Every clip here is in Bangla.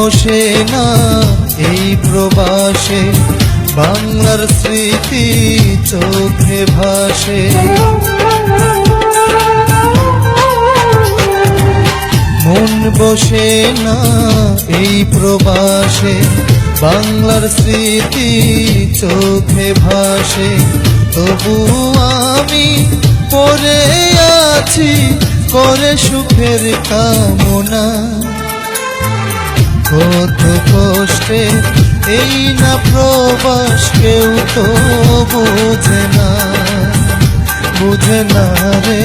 বসে না এই প্রবাসে, বাংলার স্মৃতি চোখে ভাসে। মন বসে না এই প্রবাসে, বাংলার স্মৃতি চোখে ভাসে। তবু আমি পড়ে আছি করে সুখের কামনা। কত কষ্টে এই না প্রবাস, কেউ তো বোঝে না, বুঝে না রে,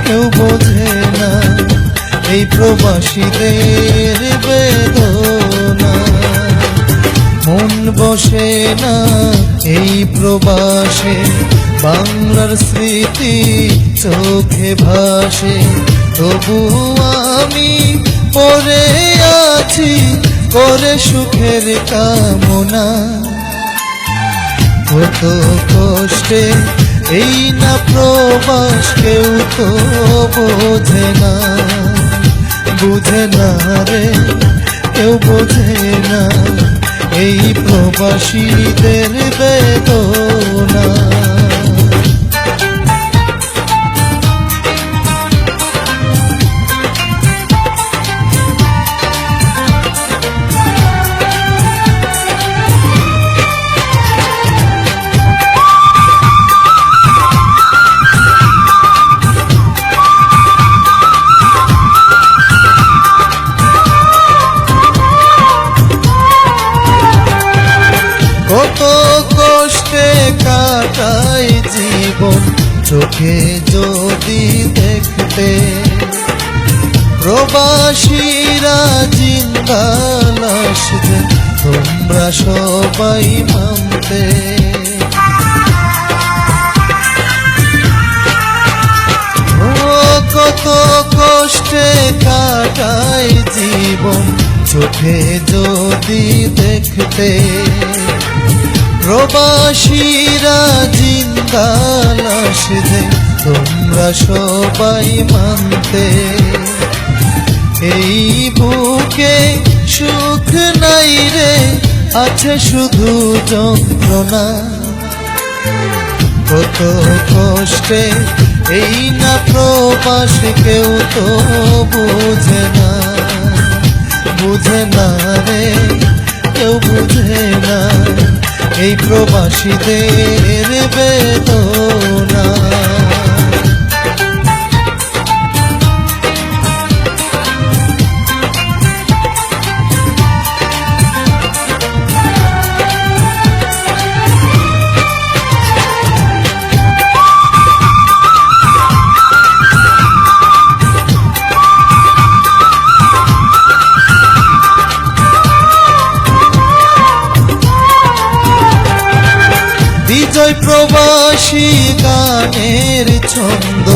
কেউ বোঝে না এই প্রবাসীদের বেদনা। মন বসে না এই প্রবাসে, বাংলার স্মৃতি চোখে ভাসে। তবু আমি পড়ে আছি করে সুখের কামনা। কত কষ্টে এই না প্রবাস, কেউ তো বোঝে না, বুঝে না রে, কেউ বোঝে না এই প্রবাসীদের বেদনা। কত কষ্টে কাটায় জীবন, চোখে যদি দেখতে প্রবাসীরা জিন্দা লাশ যে তোমরা সবাই মানতে। কত কষ্টে কাটায় জীবন, চোখে যদি দেখতে প্রবাসীরা জিন্দা লাশ যে তোমরা সবাই মানতে। এই বুকে সুখ নাই রে, আছে শুধু যন্ত্রণা। কত কষ্টে এই না প্রবাস, কেউ তো বুঝে না, বুঝে না রে, কেউ বুঝে না এই প্রবাসীদের বেদনা। বিজয় প্রবাসী গানের ছন্দ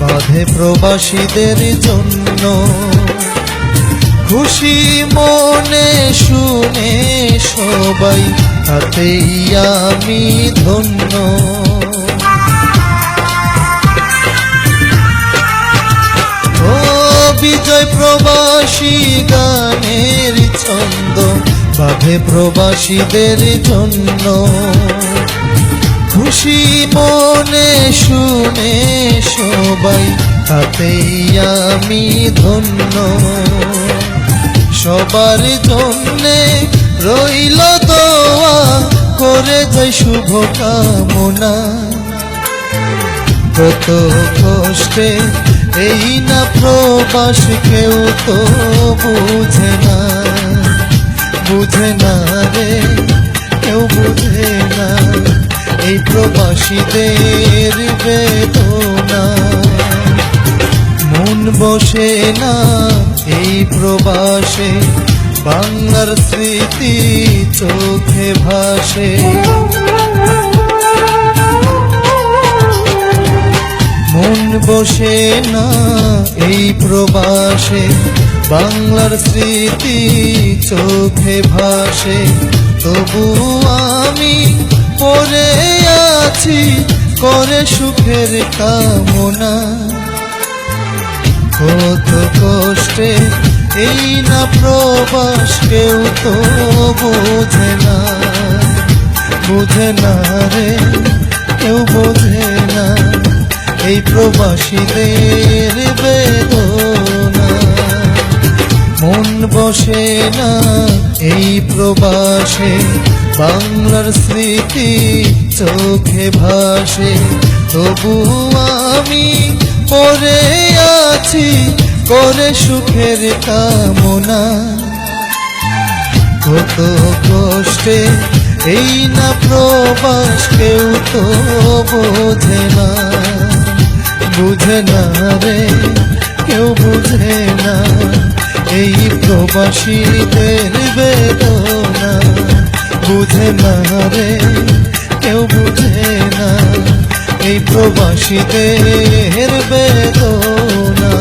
বাঁধে প্রবাসীদের জন্য। খুশি মনে শুনে সবাই, তাতেই আমি ধন্য। ও বিজয় প্রবাসী গানের ছন্দ বাঁধে প্রবাসীদের জন্য। খুশি মনে শুনে সবাই, তাতেই আমি ধন্য। সবার জন্যে রইল দোয়া, করে যাই শুভ কামনা। কত কষ্টে এই না প্রবাস, কেউ তো বুঝে না, বুঝে না রে, কেউ বুঝে না এই প্রবাসীদের বেদনা। মন বসে না এই প্রবাসে, বাংলার স্মৃতি চোখে ভাসে। মন বসে না এই প্রবাসে, বাংলার স্মৃতি চোখে ভাসে। তবু আমি পড়ে আছি করে সুখের কামনা। কত কষ্টে এই না প্রবাস কেউ তো বোঝে না, বোঝে না রে কেউ বোঝে না এই প্রবাসীদের বেদনা। মন বসে না এই প্রবাসে, বাংলার স্মৃতি চোখে ভাসে, তবু আমি পড়ে আছি করে সুখের কামনা। কত কষ্টে এই না প্রবাস কেউ তো বোঝে না, বুঝে না রে কেউ বুঝে না এই প্রবাসীদের বেদনা। বুঝে না রে কেউ বুঝে না এই প্রবাসীদের বেদনা।